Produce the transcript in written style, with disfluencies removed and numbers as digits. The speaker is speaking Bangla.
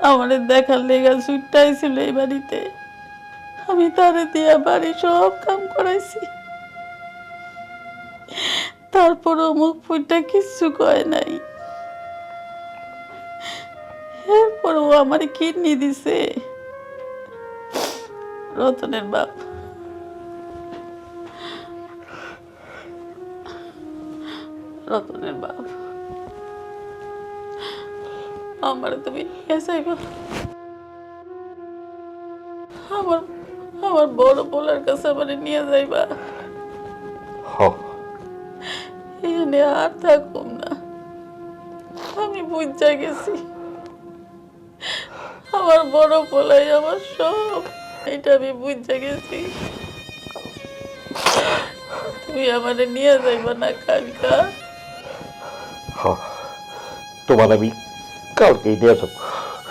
আমারে দেখার লেগা ছুট্টাইছিল এই বাড়িতে। আমি তারে দিয়া বাড়ি সব কাম করাইছি, তারপরও মুখ ফুটটা কিচ্ছু কয় নাই। এরপরও আমার কিডনি দিছে রতনের বাপ। রতনের বাপ আমার তুমি নিয়ে যাইবা, আমার আমার বড় পোলার কাছে আমার নিয়ে যাইবা। হ এখানে আর থাকুম না, আমি বুঝা গেছি আমার বড় পোলাই আমার সব, এটা আমি বুঝা গেছি। তুমি আমারে নিয়ে যাইবা না কালকা? হ তোমার আমি কালকেই নিয়ে যাবো।